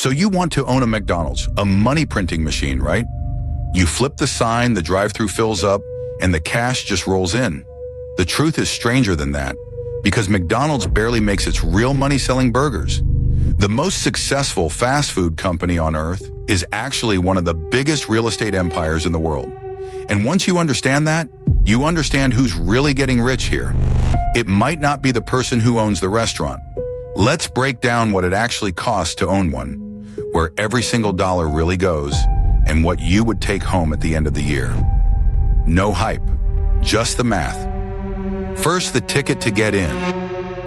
So you want to own a McDonald's, a money printing machine, right? You flip the sign, the drive-thru fills up, and the cash just rolls in. The truth is stranger than that, because McDonald's barely makes its real money selling burgers. The most successful fast food company on earth is actually one of the biggest real estate empires in the world. And once you understand that, you understand who's really getting rich here. It might not be the person who owns the restaurant. Let's break down what it actually costs to own one, where every single dollar really goes, and what you would take home at the end of the year. No hype, just the math. First, the ticket to get in.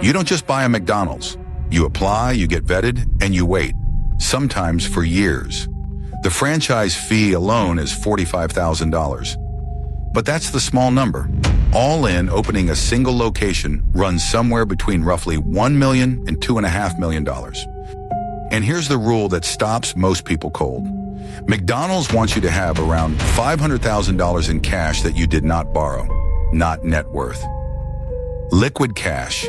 You don't just buy a McDonald's. You apply, you get vetted, and you wait, sometimes for years. The franchise fee alone is $45,000. But that's the small number. All in, opening a single location runs somewhere between roughly $1 million and $2.5 million. And here's the rule that stops most people cold. McDonald's wants you to have around $500,000 in cash that you did not borrow, not net worth. Liquid cash.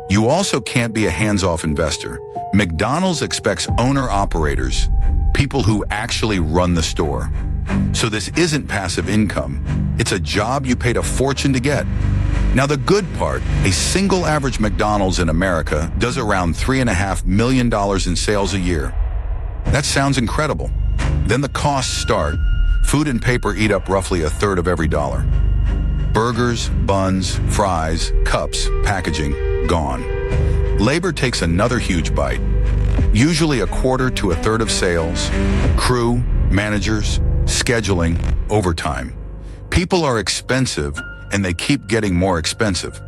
You also can't be a hands-off investor. McDonald's expects owner-operators, people who actually run the store. So this isn't passive income. It's a job you paid a fortune to get. Now the good part, a single average McDonald's in America does around $3.5 million in sales a year. That sounds incredible. Then the costs start. Food and paper eat up roughly a third of every dollar. Burgers, buns, fries, cups, packaging, gone. Labor takes another huge bite. Usually a quarter to a third of sales, crew, managers, scheduling, overtime. People are expensive, and they keep getting more expensive.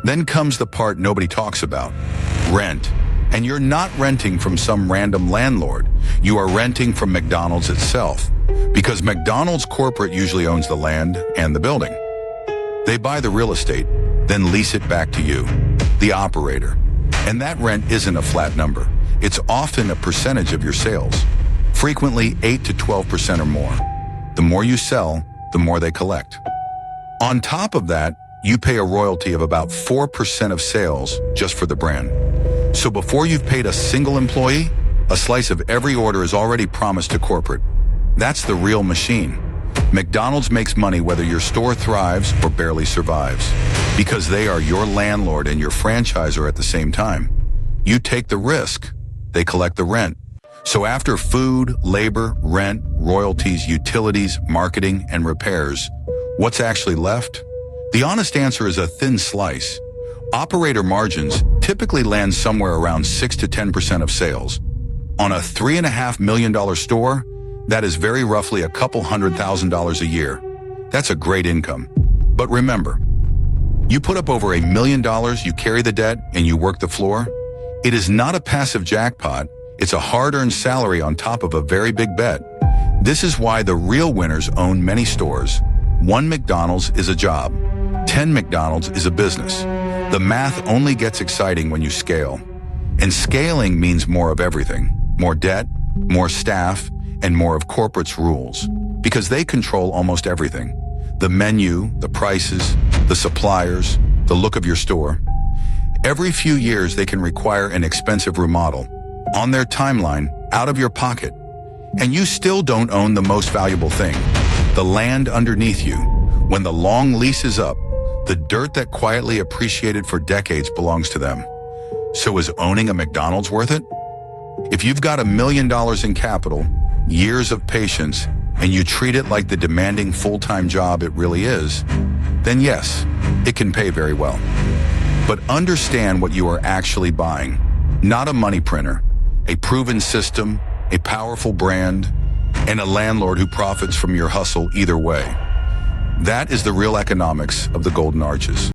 Then comes the part nobody talks about, rent. And you're not renting from some random landlord. You are renting from McDonald's itself, because McDonald's corporate usually owns the land and the building. They buy the real estate, then lease it back to you, the operator. And that rent isn't a flat number. It's often a percentage of your sales, frequently 8 to 12% or more. The more you sell, the more they collect. On top of that, you pay a royalty of about 4% of sales just for the brand. So before you've paid a single employee, a slice of every order is already promised to corporate. That's the real machine. McDonald's makes money whether your store thrives or barely survives, because they are your landlord and your franchisor at the same time. You take the risk, they collect the rent. So after food, labor, rent, royalties, utilities, marketing, and repairs, what's actually left? The honest answer is a thin slice. Operator margins typically land somewhere around 6 to 10% of sales. On a $3.5 million store, that is very roughly a couple $100,000 a year. That's a great income. But remember, you put up over $1 million, you carry the debt, and you work the floor. It is not a passive jackpot. It's a hard-earned salary on top of a very big bet. This is why the real winners own many stores. 1 McDonald's is a job. 10 McDonald's is a business. The math only gets exciting when you scale. And scaling means more of everything. More debt, more staff, and more of corporate's rules. Because they control almost everything. The menu, the prices, the suppliers, the look of your store. Every few years they can require an expensive remodel. On their timeline, out of your pocket. And you still don't own the most valuable thing, the land underneath you. When the long lease is up, the dirt that quietly appreciated for decades belongs to them. So is owning a McDonald's worth it? If you've got $1 million in capital, years of patience, and you treat it like the demanding full-time job it really is, then yes, it can pay very well. But understand what you are actually buying. Not a money printer, a proven system, a powerful brand, and a landlord who profits from your hustle either way. That is the real economics of the Golden Arches.